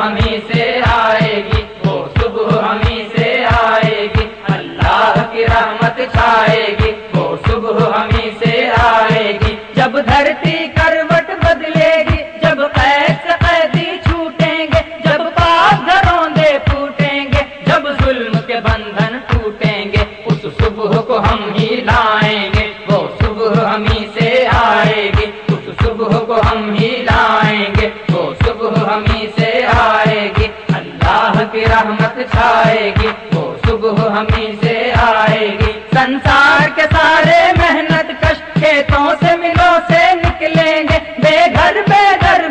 ہمیں سے آئے گی، وہ صبح ہمیں سے آئے گی، اللہ کی رحمت چھائے گی، وہ صبح ہمیں سے آئے گی، جب دھرتی کروٹ بدلے گی، جب قید سے قیدی چھوٹیں گے، جب پاک دروندے پھوٹیں گے، جب ظلم کے بندھن ٹوٹیں گے، اس صبح کو ہم ہی لائیں گے، وہ صبح ہمیں سے آئے گی، اس صبح کو ہم ہی لائیں گے، وہ صبح ہمیں سے آئے گی، اللہ کی رحمت چھائے گی، وہ صبح ہمیں سے آئے گی، سنسار کے سارے محنت کش کھیتوں سے ملوں سے نکلیں گے، بے گھر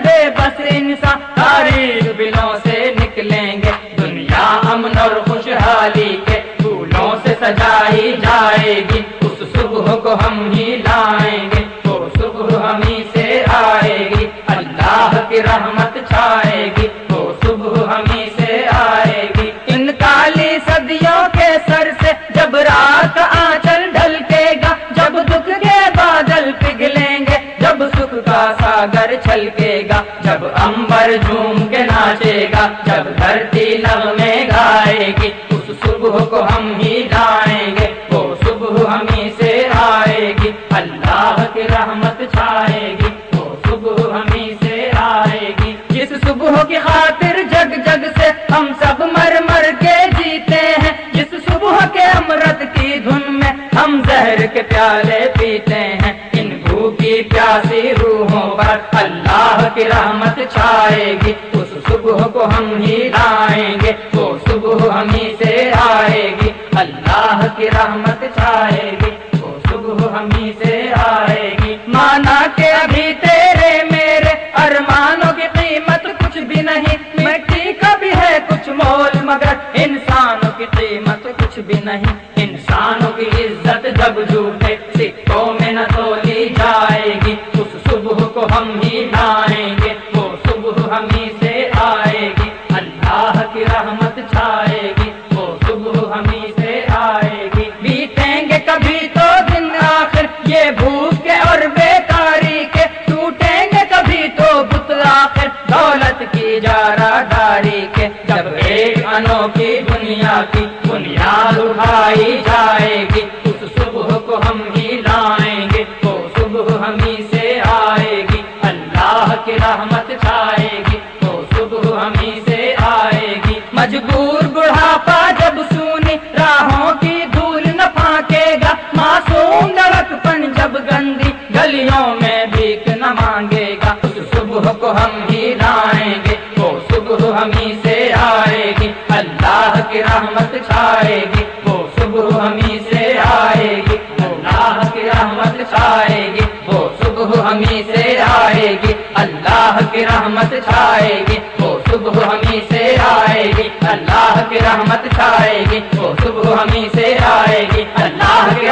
بے بس انسان تاریخ بلوں سے نکلیں گے، دنیا امن اور خوشحالی کے پھولوں سے سجائی جائے گی، اس صبح کو ہم ہی لائیں گے، وہ صبح ہمیں سے آئے گی، اللہ کی رحمت چھائے گی، وہ صبح ہمیں سے آئے گی، ان کالی صدیوں کے سر سے جب رات آنچل ڈھلکے گا، جب دکھ کے بادل پگھلیں گے، جب سکھ کا ساگر چھلکے گا، جب عنبر جھوم کے ناچے گا، جب دھرتی نغمے گائے گی، اس صبح کو ہم ہی لائیں گے، وہ صبح ہمیں سے آئے گی، اللہ کی رحمت چھائے گی، وہ صبح ہمیں سے آئے گی، جس صبح کی خاطر جگ جگ سے ہم سب مر مر کے جیتے ہیں، جس صبح کے امرت کی دھن میں ہم زہر کے پیالے پیتے ہیں، ان بھوکی پیاسی روحوں پر اللہ کی رحمت چھائے گی، اس صبح کو ہم ہی لائیں گے، وہ صبح ہمیں سے آئے گی، اللہ کی رحمت چھائے گی، وہ صبح ہمیں سے آئے گی، مانا کہ ابھی تیرے میرے ارمانوں کی قیمت کچھ بھی نہیں، مٹی کا بھی ہے کچھ مول مگر انسانوں کی قیمت کچھ بھی نہیں، انسانوں کی عزت جب جھوٹے سکوں میں نہ تولی جائے گی، اس صبح کو ہم ہی لائیں گے، وہ صبح ہمیں سے آئے گی، اللہ کی رحمت چھائے گی، وہ صبح ہمیں سے آئے گی، بیتیں گے کبھی تو دن آخر یہ بھوک کے اور بیکاری کے، ٹوٹیں گے کبھی تو بت آخر دولت کی جارہ داری کے، جب ایک انوکھی دنیا کی بنیاد اٹھائی جائے گی، اس صبح کو ہم ہی لائیں گے، وہ صبح ہمیں سے آئے گی، اللہ کی رحمت چھائے گی، وہ صبح ہمیں سے آئے گی، مجبور بڑھاپا جب سونی راہوں کی دھول نہ پھانکے گا، معصوم لڑکپن جب گندی گلیوں میں بھیک نہ مانگے گا، اس صبح کو ہم ہی لائیں گے، وہ صبح ہمیں سے آئے گی، اللہ کی رحمت چھائے گی، وہ صبح ہمیں سے آئے گی، اللہ کی رحمت چھائے گی، وہ صبح ہمیں سے آئے گی، اللہ کی رحمت چھائے گی، وہ صبح ہمیں سے آئے گی، اللہ کی رحمت چھائے گی، وہ صبح ہمیں سے آئے گی، اللہ کی